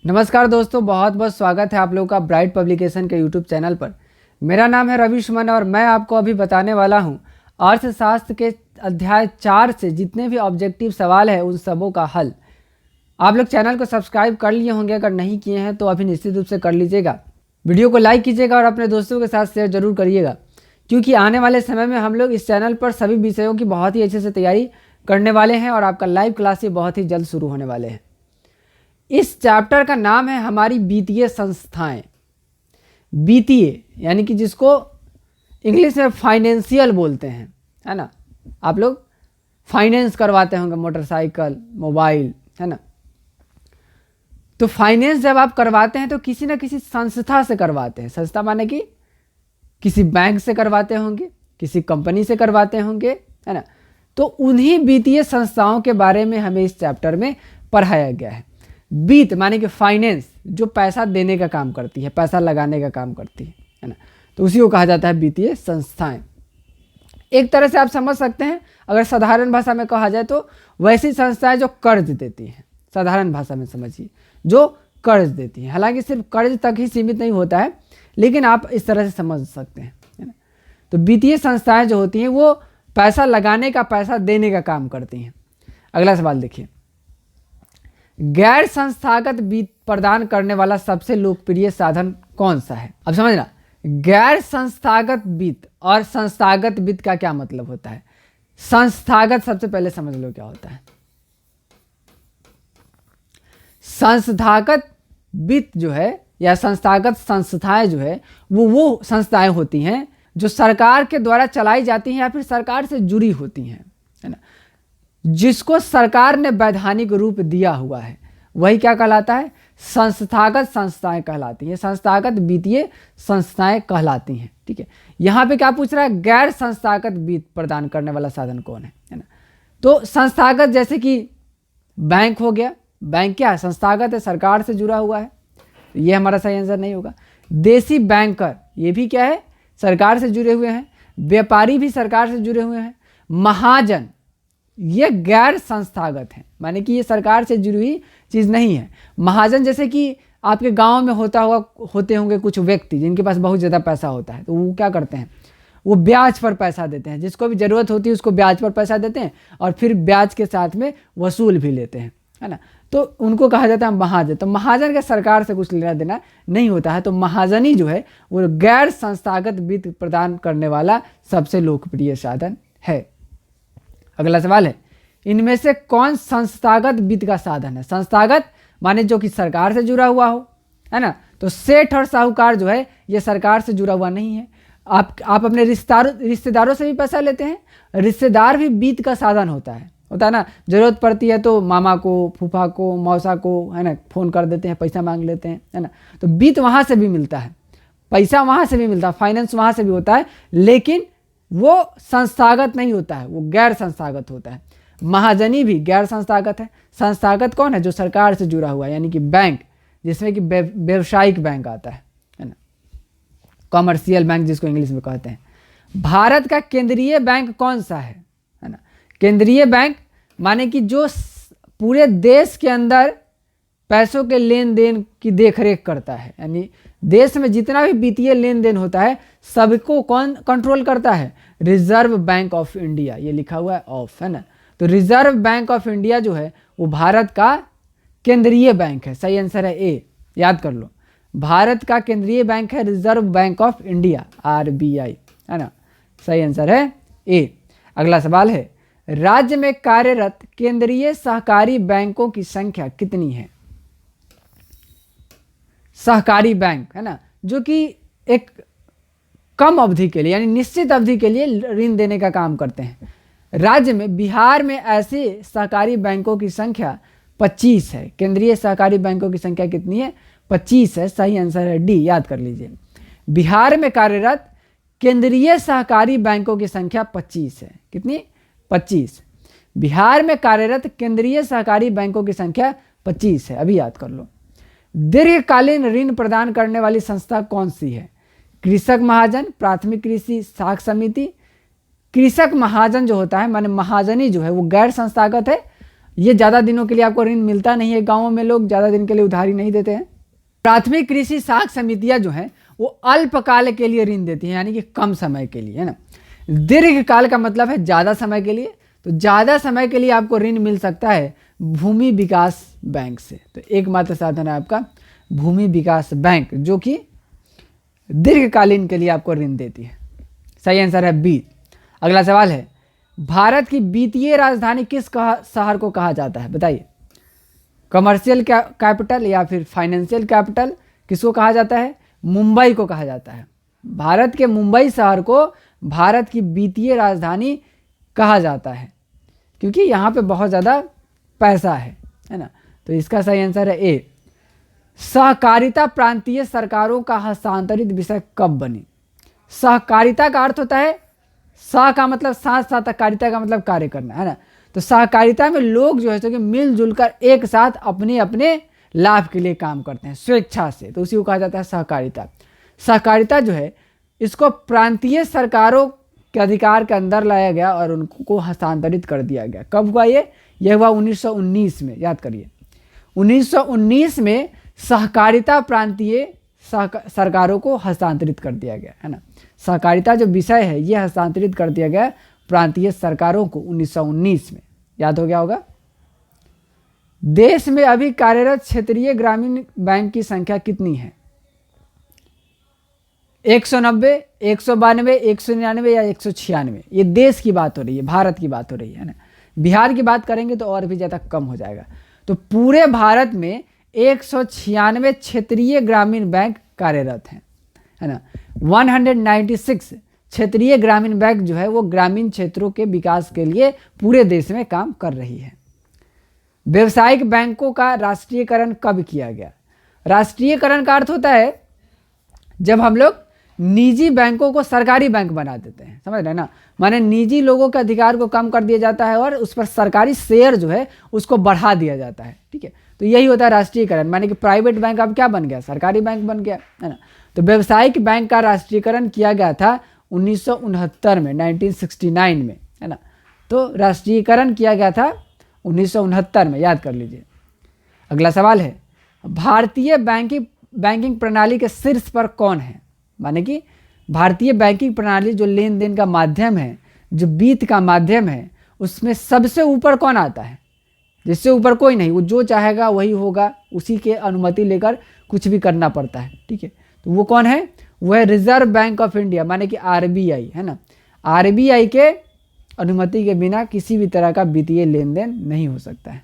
नमस्कार दोस्तों, बहुत बहुत स्वागत है आप लोगों का ब्राइट पब्लिकेशन के यूट्यूब चैनल पर। मेरा नाम है रवि सुमन और मैं आपको अभी बताने वाला हूं अर्थशास्त्र के अध्याय 4 से जितने भी ऑब्जेक्टिव सवाल है उन सबों का हल। आप लोग चैनल को सब्सक्राइब कर लिए होंगे, अगर नहीं किए हैं तो अभी निश्चित रूप से कर लीजिएगा। वीडियो को लाइक कीजिएगा और अपने दोस्तों के साथ शेयर जरूर करिएगा, क्योंकि आने वाले समय में हम लोग इस चैनल पर सभी विषयों की बहुत ही अच्छे से तैयारी करने वाले हैं और आपका लाइव क्लास ये बहुत ही जल्द शुरू होने वाले हैं। इस चैप्टर का नाम है हमारी वित्तीय संस्थाएं। वित्तीय यानी कि जिसको इंग्लिश में फाइनेंशियल बोलते हैं, है ना। आप लोग फाइनेंस करवाते होंगे, मोटरसाइकिल, मोबाइल, है ना। तो फाइनेंस जब आप करवाते हैं तो किसी ना किसी संस्था से करवाते हैं। संस्था माने कि किसी बैंक से करवाते होंगे, किसी कंपनी से करवाते होंगे, है ना। तो उन्हीं वित्तीय संस्थाओं के बारे में हमें इस चैप्टर में पढ़ाया गया है। वित्त माने कि फाइनेंस, जो पैसा देने का काम करती है, पैसा लगाने का काम करती है ना। तो उसी को कहा जाता है वित्तीय संस्थाएं। एक तरह से आप समझ सकते हैं, अगर साधारण भाषा में कहा जाए तो वैसी संस्थाएं जो कर्ज देती हैं। साधारण भाषा में समझिए, जो कर्ज देती हैं। हालांकि सिर्फ कर्ज तक ही सीमित नहीं होता है, लेकिन आप इस तरह से समझ सकते हैं, है ना। तो वित्तीय संस्थाएं जो होती हैं वो पैसा लगाने का, पैसा देने का काम करती हैं। अगला सवाल देखिए, गैर संस्थागत वित्त प्रदान करने वाला सबसे लोकप्रिय साधन कौन सा है। अब समझना, गैर संस्थागत वित्त और संस्थागत वित्त का क्या मतलब होता है। संस्थागत सबसे पहले समझ लो क्या होता है। संस्थागत वित्त जो है या संस्थागत संस्थाएं जो है वो संस्थाएं होती हैं जो सरकार के द्वारा चलाई जाती हैं या फिर सरकार से जुड़ी होती हैं, है ना। जिसको सरकार ने वैधानिक रूप दिया हुआ है वही क्या कहलाता है, संस्थागत संस्थाएं कहलाती हैं। संस्थागत वित्तीय संस्थाएं कहलाती हैं। ठीक है, यहाँ पे क्या पूछ रहा है, गैर संस्थागत वित्त प्रदान करने वाला साधन कौन है ना। तो संस्थागत जैसे कि बैंक हो गया। बैंक क्या है, संस्थागत है, सरकार से जुड़ा हुआ है। ये हमारा सही आंसर नहीं होगा। देसी बैंकर, ये भी क्या है, सरकार से जुड़े हुए हैं। व्यापारी भी सरकार से जुड़े हुए हैं। महाजन, ये गैर संस्थागत है, माने कि ये सरकार से जुड़ी हुई चीज़ नहीं है। महाजन जैसे कि आपके गांव में होते होंगे कुछ व्यक्ति जिनके पास बहुत ज़्यादा पैसा होता है, तो वो क्या करते हैं, वो ब्याज पर पैसा देते हैं। जिसको भी ज़रूरत होती है उसको ब्याज पर पैसा देते हैं और फिर ब्याज के साथ में वसूल भी लेते हैं, है ना। तो उनको कहा जाता है महाजन। तो महाजन का सरकार से कुछ लेना देना नहीं होता है। तो महाजनी जो है वो गैर संस्थागत वित्त प्रदान करने वाला सबसे लोकप्रिय साधन है। अगला सवाल है, इनमें से कौन संस्थागत वित्त का साधन है। संस्थागत माने जो कि सरकार से जुड़ा हुआ हो, है ना। तो सेठ और साहूकार जो है ये सरकार से जुड़ा हुआ नहीं है। आप अपने रिश्तेदारों से भी पैसा लेते हैं। रिश्तेदार भी वित्त का साधन होता है ना। जरूरत पड़ती है तो मामा को, फूफा को, मौसा को, है ना, फ़ोन कर देते हैं, पैसा मांग लेते हैं, है ना। तो वित्त वहाँ से भी मिलता है, पैसा वहाँ से भी मिलता है, फाइनेंस वहाँ से भी होता है, लेकिन वो संस्थागत नहीं होता है, वो गैर संस्थागत होता है। महाजनी भी गैर संस्थागत है। संस्थागत कौन है, जो सरकार से जुड़ा हुआ है, यानी कि बैंक, जिसमें कि व्यवसायिक बैंक आता है ना, कॉमर्शियल बैंक जिसको इंग्लिश में कहते हैं। भारत का केंद्रीय बैंक कौन सा है ना। केंद्रीय बैंक माने कि जो पूरे देश के अंदर पैसों के लेन देन की देखरेख करता है, यानी देश में जितना भी वित्तीय लेन देन होता है सबको कौन कंट्रोल करता है, रिजर्व बैंक ऑफ इंडिया। ये लिखा हुआ है ऑफ, है ना। तो रिजर्व बैंक ऑफ इंडिया जो है वो भारत का केंद्रीय बैंक है। सही आंसर है ए, याद कर लो। भारत का केंद्रीय बैंक है reserve bank of India, RBI, है ना। सही आंसर है ए। अगला सवाल है, राज्य में कार्यरत केंद्रीय सहकारी बैंकों की संख्या कितनी है। सहकारी बैंक, है ना, जो कि एक कम अवधि के लिए यानी निश्चित अवधि के लिए ऋण देने का काम करते हैं। राज्य में, बिहार में ऐसे सहकारी बैंकों की संख्या 25 है। केंद्रीय सहकारी बैंकों की संख्या कितनी है, 25 है। सही आंसर है डी, याद कर लीजिए। बिहार में कार्यरत केंद्रीय सहकारी बैंकों की संख्या 25 है। कितनी, 25। बिहार में कार्यरत केंद्रीय सहकारी बैंकों की संख्या 25 है, अभी याद कर लो। दीर्घकालीन ऋण प्रदान करने वाली संस्था कौन सी है। कृषक महाजन, प्राथमिक कृषि साख समिति। कृषक महाजन जो होता है माने महाजनी जो है वो गैर संस्थागत है, ये ज़्यादा दिनों के लिए आपको ऋण मिलता नहीं है, गाँवों में लोग ज़्यादा दिन के लिए उधारी नहीं देते हैं। प्राथमिक कृषि साख समितियाँ जो हैं वो अल्पकाल के लिए ऋण देती हैं, यानी कि कम समय के लिए, है ना। दीर्घकाल का मतलब है ज़्यादा समय के लिए, तो ज़्यादा समय के लिए आपको ऋण मिल सकता है भूमि विकास बैंक से। तो एकमात्र साधन है आपका भूमि विकास बैंक, जो कि दीर्घकालीन के लिए आपको ऋण देती है। सही आंसर है बी। अगला सवाल है, भारत की वित्तीय राजधानी किस शहर को कहा जाता है, बताइए। कमर्शियल कैपिटल या फिर फाइनेंशियल कैपिटल किसको कहा जाता है? मुंबई को कहा जाता है। भारत के मुंबई शहर को भारत की वित्तीय राजधानी कहा जाता है, क्योंकि यहाँ पे बहुत ज़्यादा पैसा है ना। तो इसका सही आंसर है ए। सहकारिता प्रांतीय सरकारों का हस्तांतरित विषय कब बनी? सहकारिता का अर्थ होता है, सह का मतलब साथ साथ, कारिता का मतलब कार्य करना, है ना। तो सहकारिता में लोग जो है सो कि मिलजुल कर एक साथ अपने अपने लाभ के लिए काम करते हैं स्वेच्छा से, तो उसी को कहा जाता है सहकारिता। सहकारिता जो है इसको प्रांतीय सरकारों के अधिकार के अंदर लाया गया और उनको हस्तांतरित कर दिया गया। कब हुआ ये? यह हुआ 1919 में, याद करिए। 1919 में सहकारिता प्रांतीय सरकारों को हस्तांतरित कर दिया गया, है ना। सहकारिता जो विषय है ये हस्तांतरित कर दिया गया प्रांतीय सरकारों को 1919 में, याद हो गया होगा। देश में अभी कार्यरत क्षेत्रीय ग्रामीण बैंक की संख्या कितनी है? 190, 192, 199 या 196? ये देश की बात हो रही है, भारत की बात हो रही है ना। बिहार की बात करेंगे तो और भी ज़्यादा कम हो जाएगा। तो पूरे भारत में 196 क्षेत्रीय ग्रामीण बैंक कार्यरत हैं, है ना। 196 क्षेत्रीय ग्रामीण बैंक जो है वो ग्रामीण क्षेत्रों के विकास के लिए पूरे देश में काम कर रही है। व्यावसायिक बैंकों का राष्ट्रीयकरण कब किया गया? राष्ट्रीयकरण का अर्थ होता है जब हम लोग निजी बैंकों को सरकारी बैंक बना देते हैं, समझ रहे हैं ना। माने निजी लोगों के अधिकार को कम कर दिया जाता है और उस पर सरकारी शेयर जो है उसको बढ़ा दिया जाता है, ठीक है। तो यही होता है राष्ट्रीयकरण, माने कि प्राइवेट बैंक अब क्या बन गया? सरकारी बैंक बन गया, है ना। तो व्यावसायिक बैंक का राष्ट्रीयकरण किया गया था 1969 में, 1969 में, है ना। तो राष्ट्रीयकरण किया गया था 1969 में, याद कर लीजिए। अगला सवाल है, भारतीय बैंकिंग प्रणाली के शीर्ष पर कौन है? माने कि भारतीय बैंकिंग प्रणाली जो लेन देन का माध्यम है, जो वित्त का माध्यम है, उसमें सबसे ऊपर कौन आता है? जिससे ऊपर कोई नहीं, वो जो चाहेगा वही होगा, उसी के अनुमति लेकर कुछ भी करना पड़ता है, ठीक है। तो वो कौन है? वो है रिजर्व बैंक ऑफ इंडिया, माने कि आरबीआई, है ना। आरबीआई के अनुमति के बिना किसी भी तरह का वित्तीय लेन देन नहीं हो सकता है।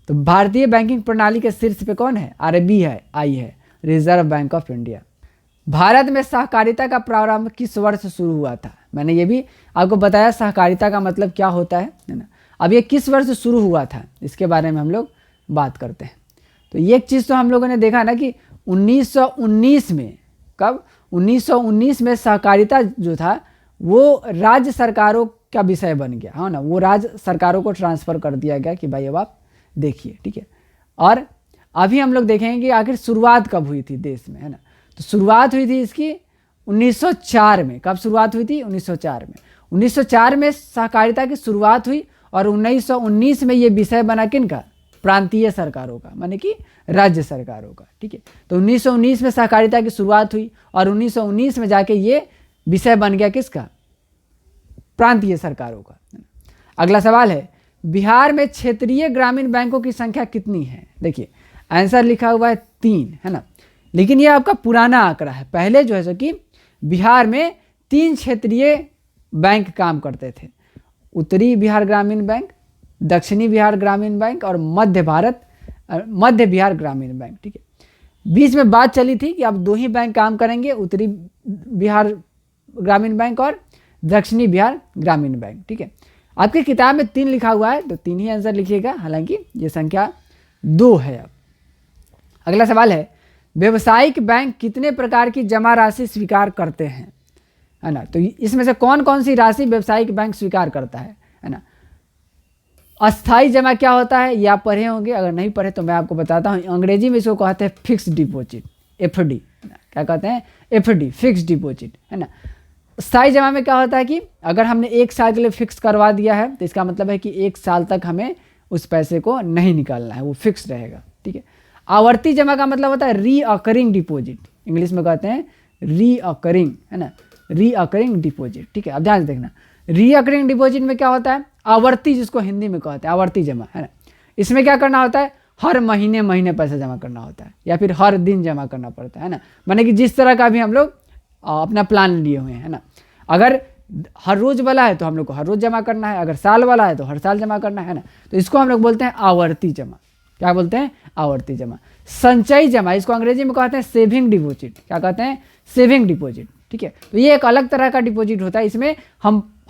तो भारतीय बैंकिंग प्रणाली के शीर्ष पे कौन है? आरबीआई है, reserve bank of India. Bharat में सहकारिता का प्रारंभ किस वर्ष शुरू हुआ था? मैंने ये भी आपको बताया सहकारिता का मतलब क्या होता है ना। अब ये किस वर्ष शुरू हुआ था, इसके बारे में हम लोग बात करते हैं। तो ये एक चीज़ तो हम लोगों ने देखा ना कि 1919 में, कब? 1919 में सहकारिता जो था वो राज्य सरकारों का विषय बन गया, हाँ ना। वो राज्य सरकारों को ट्रांसफ़र कर दिया गया कि भाई अब आप देखिए, ठीक है। और अभी हम लोग देखेंगे कि आखिर शुरुआत कब हुई थी देश में, है ना। तो शुरुआत हुई थी इसकी 1904 में। कब शुरुआत हुई थी? 1904 में। 1904 में सहकारिता की शुरुआत हुई और 1919 में ये विषय बना किनका? प्रांतीय सरकारों का, माने कि राज्य सरकारों का, ठीक है। तो 1919 में सहकारिता की शुरुआत हुई और 1919 में जाके ये विषय बन गया किसका? प्रांतीय सरकारों का। अगला सवाल है, बिहार में क्षेत्रीय ग्रामीण बैंकों की संख्या कितनी है? देखिए आंसर लिखा हुआ है 3, है ना। लेकिन ये आपका पुराना आंकड़ा है। पहले जो है सो कि बिहार में 3 क्षेत्रीय बैंक काम करते थे, उत्तरी बिहार ग्रामीण बैंक, दक्षिणी बिहार ग्रामीण बैंक और मध्य बिहार ग्रामीण बैंक, ठीक है। बीच में बात चली थी कि अब 2 ही बैंक काम करेंगे, उत्तरी बिहार ग्रामीण बैंक और दक्षिणी बिहार ग्रामीण बैंक, ठीक है। आपकी किताब में 3 लिखा हुआ है तो 3 ही आंसर लिखिएगा, हालांकि ये संख्या 2 है। अब अगला सवाल है, व्यावसायिक बैंक कितने प्रकार की जमा राशि स्वीकार करते हैं, है ना। तो इसमें से कौन कौन सी राशि व्यावसायिक बैंक स्वीकार करता है ना। अस्थाई जमा क्या होता है ये आप पढ़े होंगे, अगर नहीं पढ़े तो मैं आपको बताता हूँ। अंग्रेजी में इसको कहते हैं फिक्स डिपॉजिट, एफडी, क्या कहते हैं? एफडी, फिक्स डिपॉजिट, है ना। स्थायी जमा में क्या होता है कि अगर हमने 1 साल के लिए फिक्स करवा दिया है तो इसका मतलब है कि 1 साल तक हमें उस पैसे को नहीं निकालना है, वो फिक्स रहेगा। ठीक है। आवर्ती जमा का मतलब होता है रीअकरिंग डिपॉजिट, इंग्लिश में कहते हैं रीअकरिंग, है ना, रीअकरिंग डिपॉजिट। ठीक है, अब ध्यान से देखना, रीअकरिंग डिपॉजिट में क्या होता है, आवर्ती जिसको हिंदी में कहते हैं आवर्ती जमा, है ना। इसमें क्या करना होता है, हर महीने महीने पैसा जमा करना होता है या फिर हर दिन जमा करना पड़ता है ना, माने कि जिस तरह का भी हम लोग अपना प्लान लिए हुए हैं, है ना। अगर हर रोज वाला है तो हम लोग को हर रोज जमा करना है, अगर साल वाला है तो हर साल जमा करना है ना, तो इसको हम लोग बोलते हैं आवर्ती जमा। क्या बोलते हैं, आवर्ती जमा। संचयी जमा, इसको अंग्रेजी में कहते हैं सेविंग डिपॉजिट। क्या कहते हैं, सेविंग डिपॉजिट। ठीक है, तो ये एक अलग तरह का डिपॉजिट होता है, इसमें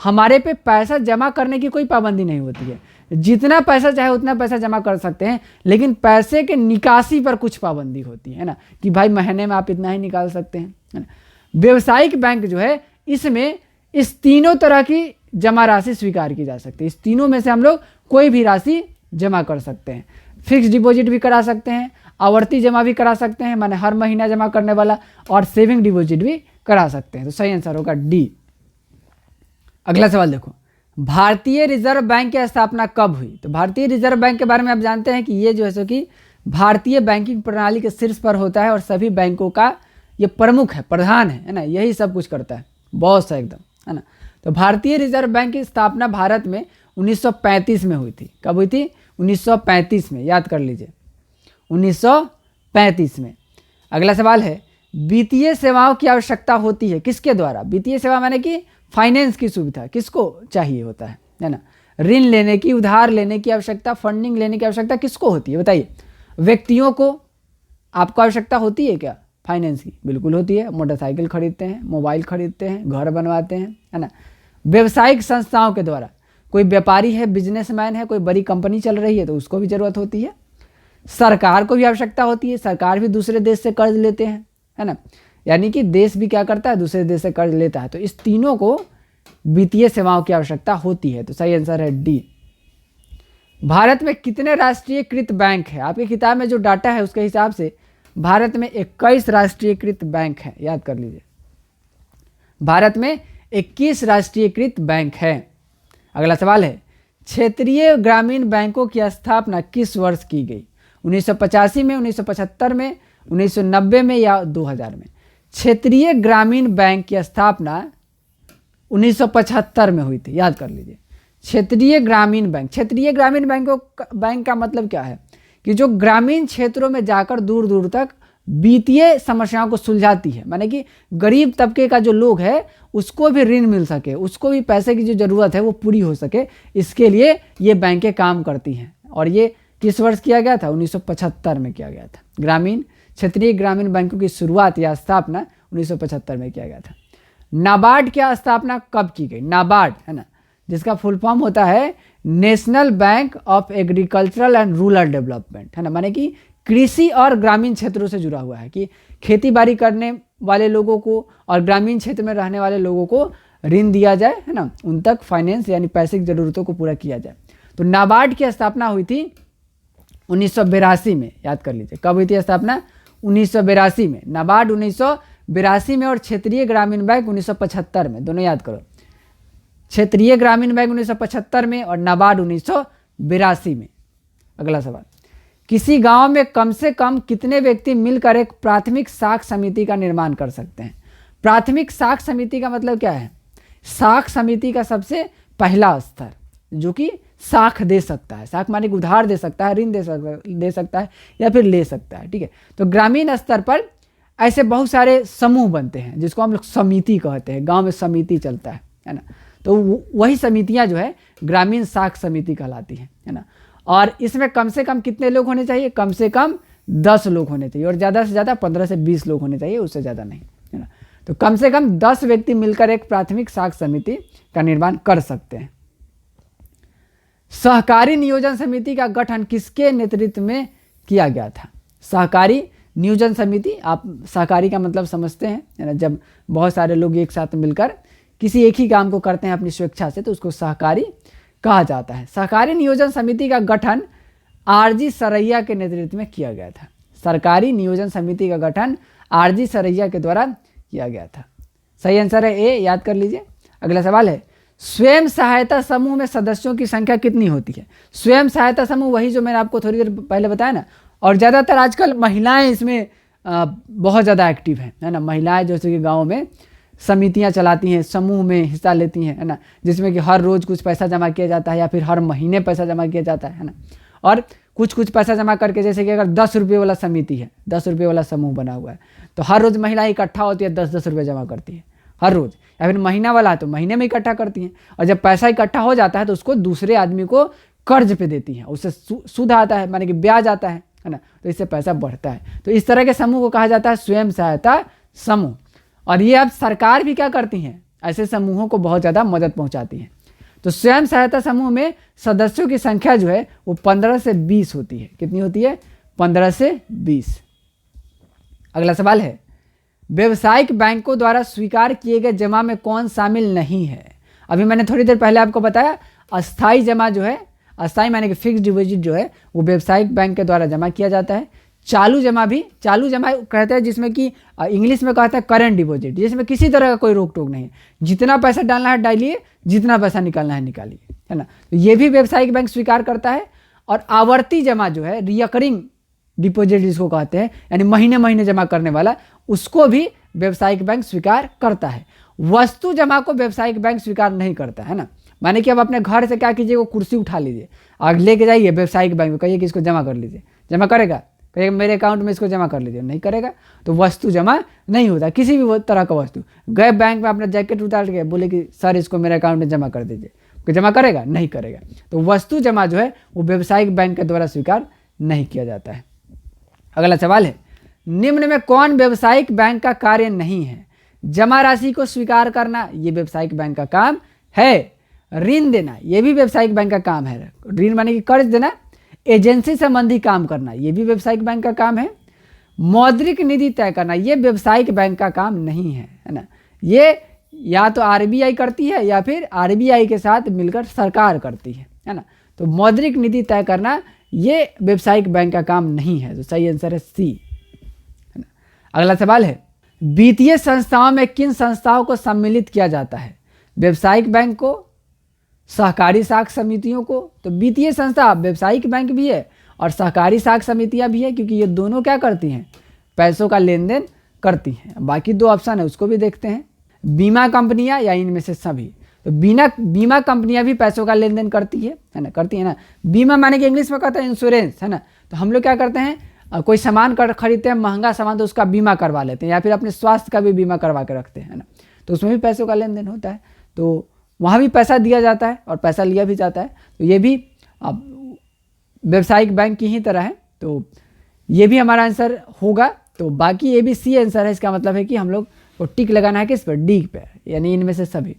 हमारे पे पैसा जमा करने की कोई पाबंदी नहीं होती है, जितना पैसा चाहे उतना पैसा जमा कर सकते हैं, लेकिन पैसे के निकासी पर कुछ पाबंदी होती है ना, कि भाई महीने में आप इतना ही निकाल सकते हैं, है ना। व्यवसायिक बैंक जो है, इसमें इस तीनों तरह की जमा राशि स्वीकार की जा सकती है, इस तीनों में से हम लोग कोई भी राशि जमा कर सकते हैं। फिक्स डिपॉजिट भी करा सकते हैं, आवर्ती जमा भी करा सकते हैं, माने हर महीना जमा करने वाला, और सेविंग डिपॉजिट भी करा सकते हैं। तो सही आंसर होगा डी। अगला सवाल देखो, भारतीय रिजर्व बैंक की स्थापना कब हुई। तो भारतीय रिजर्व बैंक के बारे में आप जानते हैं कि ये जो है सो कि भारतीय बैंकिंग प्रणाली के शीर्ष पर होता है और सभी बैंकों का ये प्रमुख है, प्रधान है ना, यही सब कुछ करता है, बॉस है एकदम, है ना। तो भारतीय रिजर्व बैंक की स्थापना भारत में 1935 में हुई थी। कब हुई थी, 1935 में, याद कर लीजिए 1935 में। अगला सवाल है, वित्तीय सेवाओं की आवश्यकता होती है किसके द्वारा। वित्तीय सेवा माने कि फाइनेंस की सुविधा किसको चाहिए होता है ना। ऋण लेने की, उधार लेने की आवश्यकता, फंडिंग लेने की आवश्यकता किसको होती है बताइए। व्यक्तियों को, आपको आवश्यकता होती है क्या फाइनेंस की, बिल्कुल होती है, मोटरसाइकिल खरीदते हैं, मोबाइल खरीदते हैं, घर बनवाते हैं, है ना। व्यवसायिक संस्थाओं के द्वारा, कोई व्यापारी है, बिजनेसमैन है, कोई बड़ी कंपनी चल रही है तो उसको भी जरूरत होती है। सरकार को भी आवश्यकता होती है, सरकार भी दूसरे देश से कर्ज लेते हैं, है ना, यानी कि देश भी क्या करता है, दूसरे देश से कर्ज लेता है। तो इस तीनों को वित्तीय सेवाओं की आवश्यकता होती है। तो सही आंसर है डी। भारत में कितने राष्ट्रीयकृत बैंक है, आपकी किताब में जो डाटा है उसके हिसाब से भारत में 21 राष्ट्रीयकृत बैंक है, याद कर लीजिए। भारत में 21 राष्ट्रीयकृत बैंक है। अगला सवाल है, क्षेत्रीय ग्रामीण बैंकों की स्थापना किस वर्ष की गई। 1985 में, 1975 में, 1990 में या 2000 में। क्षेत्रीय ग्रामीण बैंक की स्थापना 1975 में हुई थी, याद कर लीजिए। क्षेत्रीय ग्रामीण बैंक, क्षेत्रीय ग्रामीण बैंक का मतलब क्या है कि जो ग्रामीण क्षेत्रों में जाकर दूर दूर तक वित्तीय समस्याओं को सुलझाती है, माने कि गरीब तबके का जो लोग है उसको भी ऋण मिल सके, उसको भी पैसे की जो ज़रूरत है वो पूरी हो सके, इसके लिए ये बैंकें काम करती हैं। और ये किस वर्ष किया गया था, 1975 में किया गया था। ग्रामीण क्षेत्रीय ग्रामीण बैंकों की शुरुआत या स्थापना 1975 में किया गया था। नाबार्ड की स्थापना कब की गई, नाबार्ड, है ना, जिसका फुल फॉर्म होता है national bank of agricultural and rural development, है ना, माने कि कृषि और ग्रामीण क्षेत्रों से जुड़ा हुआ है, कि खेती बाड़ी करने वाले लोगों को और ग्रामीण क्षेत्र में रहने वाले लोगों को ऋण दिया जाए, है ना, उन तक फाइनेंस यानी पैसे की ज़रूरतों को पूरा किया जाए। तो नाबार्ड की स्थापना हुई थी 1982 में, याद कर लीजिए। कब हुई थी स्थापना, 1982 में। नाबार्ड 1982 में और क्षेत्रीय ग्रामीण बैंक 1975 में, दोनों याद करो। क्षेत्रीय ग्रामीण बैंक 1975 में और नाबार्ड 1982 में। अगला सवाल, किसी गांव में कम से कम कितने व्यक्ति मिलकर एक प्राथमिक साख समिति का निर्माण कर सकते हैं। प्राथमिक साख समिति का मतलब क्या है, साख समिति का सबसे पहला स्तर जो कि साख दे सकता है, साख माने उधार दे सकता है, ऋण दे सकता है या फिर ले सकता है। ठीक है, तो ग्रामीण स्तर पर ऐसे बहुत सारे समूह बनते हैं जिसको हम लोग समिति कहते हैं, गांव में समिति चलता है ना। तो वही समितियां जो है ग्रामीण साख समिति कहलाती है ना। और इसमें कम से कम कितने लोग होने चाहिए, कम से कम 10 लोग होने चाहिए और ज़्यादा से ज़्यादा 15 से 20 लोग होने चाहिए, उससे ज़्यादा नहीं, है ना। तो कम से कम 10 व्यक्ति मिलकर एक प्राथमिक साख समिति का निर्माण कर सकते हैं। सहकारी नियोजन समिति का गठन किसके नेतृत्व में किया गया था। सहकारी नियोजन समिति, आप सहकारी का मतलब समझते हैं, है ना, जब बहुत सारे लोग एक साथ मिलकर किसी एक ही काम को करते हैं अपनी स्वेच्छा से, तो उसको सहकारी कहा जाता है। सहकारी नियोजन समिति का गठन आरजी सरैया के नेतृत्व में किया गया था। सरकारी नियोजन समिति का गठन आरजी सरैया के द्वारा किया गया था। सही आंसर है ए, याद कर लीजिए। अगला सवाल है, स्वयं सहायता समूह में सदस्यों की संख्या कितनी होती है? स्वयं सहायता समूह वही जो मैंने आपको थोड़ी देर पहले बताया ना, और ज़्यादातर आजकल महिलाएं इसमें बहुत ज़्यादा एक्टिव हैं, है ना। महिलाएं जैसे कि गाँव में समितियां चलाती हैं, समूह में हिस्सा लेती हैं, है ना, जिसमें कि हर रोज़ कुछ पैसा जमा किया जाता है या फिर हर महीने पैसा जमा किया जाता है ना। और कुछ पैसा जमा करके, जैसे कि अगर 10 रुपये वाला समिति है, 10 रुपये वाला समूह बना हुआ है, तो हर रोज़ महिलाएं इकट्ठा होती है, 10-10 रुपये जमा करती है हर रोज़। या फिर महीना वाला है तो महीने में इकट्ठा करती हैं, और जब पैसा इकट्ठा हो जाता है तो उसको दूसरे आदमी को कर्ज पे देती हैं, उससे सूद आता है, माने कि ब्याज आता है ना, तो इससे पैसा बढ़ता है। तो इस तरह के समूह को कहा जाता है स्वयं सहायता समूह। और ये अब सरकार भी क्या करती हैं, ऐसे समूहों को बहुत ज़्यादा मदद पहुंचाती हैं। तो स्वयं सहायता समूह में सदस्यों की संख्या जो है वो 15 से 20 होती है। कितनी होती है? 15 से 20। अगला सवाल है, व्यवसायिक बैंकों द्वारा स्वीकार किए गए जमा में कौन शामिल नहीं है? अभी मैंने थोड़ी देर पहले आपको बताया, अस्थाई जमा जो है, अस्थाई माने कि फिक्स डिपॉजिट जो है वो व्यवसायिक बैंक के द्वारा जमा किया जाता है। चालू जमा भी, चालू जमा कहते हैं जिसमें कि इंग्लिश में कहते हैं करंट डिपॉजिट, जिसमें किसी तरह का कोई रोक टोक नहीं है, जितना पैसा डालना है डालिए, जितना पैसा निकालना है निकालिए, है ना। तो ये भी व्यवसायिक बैंक स्वीकार करता है। और आवर्ती जमा जो है, रिकरिंग डिपॉजिट जिसको कहते हैं, यानी महीने महीने जमा करने वाला, उसको भी व्यवसायिक बैंक स्वीकार करता है। वस्तु जमा को व्यवसायिक बैंक स्वीकार नहीं करता है ना। माने कि अब अपने घर से क्या कीजिए, वो कुर्सी उठा लीजिए, आगे लेके जाइए व्यवसायिक बैंक में, कहिए कि इसको जमा कर लीजिए, जमा करेगा? कहिए मेरे अकाउंट में इसको जमा कर लीजिए, नहीं करेगा। तो वस्तु जमा नहीं होता, किसी भी तरह का वस्तु। गए बैंक में अपना जैकेट उतार के बोले कि सर इसको मेरे अकाउंट में जमा कर दीजिए, तो जमा करेगा? नहीं करेगा। तो वस्तु जमा जो है वो व्यवसायिक बैंक के द्वारा स्वीकार नहीं किया जाता है। अगला सवाल है, निम्न में कौन व्यवसायिक बैंक का कार्य नहीं है? जमा राशि को स्वीकार करना, ये व्यवसायिक बैंक का काम है। ऋण देना, ये भी व्यवसायिक बैंक का काम है। ऋण माने कि कर्ज देना। एजेंसी संबंधी काम करना, ये भी व्यवसायिक बैंक का काम है। मौद्रिक निधि तय करना, ये व्यवसायिक बैंक का काम नहीं है, है ना। ये या तो आरबीआई करती है या फिर आरबीआई के साथ मिलकर सरकार करती है ना। तो मौद्रिक निधि तय करना ये व्यवसायिक बैंक का काम नहीं है। तो सही आंसर है सी, है ना। अगला सवाल है, वित्तीय संस्थाओं में किन संस्थाओं को सम्मिलित किया जाता है? व्यवसायिक बैंक को, सहकारी साख समितियों को। तो वित्तीय संस्था व्यवसायिक बैंक भी है और सहकारी साख समितियां भी है, क्योंकि ये दोनों क्या करती हैं? पैसों का लेन देन करती हैं। बाकी दो ऑप्शन है उसको भी देखते हैं। बीमा कंपनियां या इनमें से सभी। तो बीमा कंपनियां भी पैसों का लेन देन करती है ना, करती है ना। बीमा माने कि इंग्लिश में कहते हैं इंश्योरेंस, है ना। तो हम लोग क्या करते हैं, कोई सामान खरीदते हैं, महंगा सामान, तो उसका बीमा करवा लेते हैं, या फिर अपने स्वास्थ्य का भी बीमा करवा के रखते हैं, है ना। तो उसमें भी पैसों का लेन देन होता है। तो वहाँ भी पैसा दिया जाता है और पैसा लिया भी जाता है। तो ये भी व्यवसायिक बैंक की ही तरह है। तो ये भी हमारा आंसर होगा। तो बाकी ये भी सी आंसर है। इसका मतलब है कि हम लोग को टिक लगाना है किस पर? डी पे, यानी इनमें से सभी।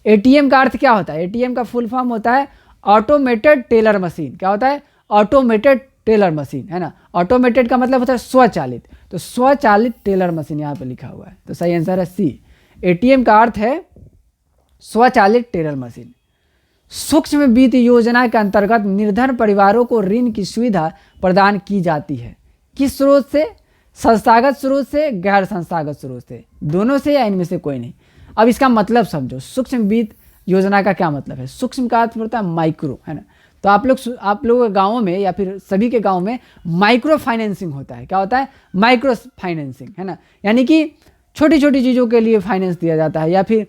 एटीएम का अर्थ क्या होता है? एटीएम का फुल फॉर्म होता है ऑटोमेटेड टेलर मशीन। क्या होता है? ऑटोमेटेड टेलर मशीन, है ना। ऑटोमेटेड का मतलब होता है स्वचालित। तो स्वचालित टेलर मशीन यहाँ पे लिखा हुआ है। तो सही आंसर है सी। एटीएम का अर्थ है स्वचालित टेलर मशीन। सूक्ष्म वित्त योजना के अंतर्गत निर्धन परिवारों को ऋण की सुविधा प्रदान की जाती है। किस स्रोत से? संस्थागत स्रोत से, गैर संस्थागत स्रोत से, दोनों से, या इनमें से कोई नहीं। अब इसका मतलब समझो, सूक्ष्म वित्त योजना का क्या मतलब है? सूक्ष्म का अर्थ होता है माइक्रो, है ना। तो आप लोग गाँवों में या फिर सभी के गाँव में माइक्रो फाइनेंसिंग होता है। क्या होता है? माइक्रो फाइनेंसिंग, है ना। यानी कि छोटी छोटी चीज़ों के लिए फाइनेंस दिया जाता है। या फिर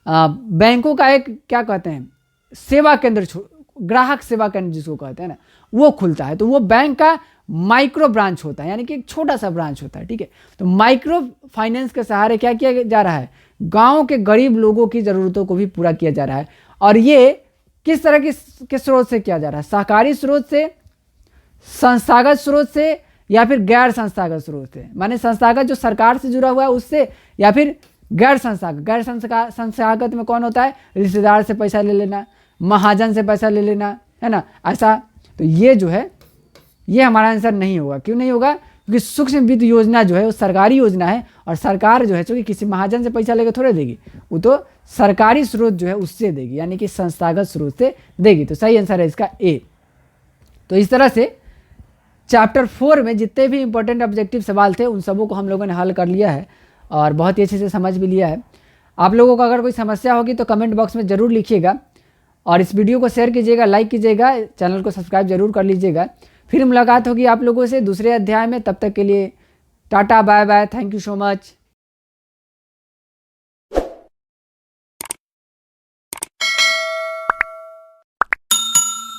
बैंकों का एक क्या कहते हैं, सेवा केंद्र, ग्राहक सेवा केंद्र जिसको कहते हैं ना, वो खुलता है। तो वो बैंक का माइक्रो ब्रांच होता है, यानी कि एक छोटा सा ब्रांच होता है, ठीक है। तो माइक्रो फाइनेंस के सहारे क्या किया जा रहा है? गांव के गरीब लोगों की ज़रूरतों को भी पूरा किया जा रहा है। और ये किस तरह के स्रोत से किया जा रहा है? सहकारी स्रोत से, संस्थागत स्रोत से, या फिर गैर संस्थागत स्रोत से। माने संस्थागत जो सरकार से जुड़ा हुआ है उससे, या फिर गैर संस्थागत में कौन होता है? रिश्तेदार से पैसा ले लेना, महाजन से पैसा ले लेना, है ना, ऐसा। तो ये जो है ये हमारा आंसर नहीं होगा। क्यों नहीं होगा? क्योंकि सूक्ष्म वित्त योजना जो है वो सरकारी योजना है, और सरकार जो है चूँकि किसी महाजन से पैसा लेकर थोड़े देगी, वो तो सरकारी स्रोत जो है उससे देगी, यानी कि संस्थागत स्रोत से देगी। तो सही आंसर है इसका ए। तो इस तरह से चैप्टर 4 में जितने भी इंपॉर्टेंट ऑब्जेक्टिव सवाल थे उन सबों को हम लोगों ने हल कर लिया है और बहुत ही अच्छे से समझ भी लिया है। आप लोगों को अगर कोई समस्या होगी तो कमेंट बॉक्स में ज़रूर लिखिएगा और इस वीडियो को शेयर कीजिएगा, लाइक कीजिएगा, चैनल को सब्सक्राइब जरूर कर लीजिएगा। फिर मुलाकात होगी आप लोगों से दूसरे अध्याय में। तब तक के लिए tata bye bye, thank you so much.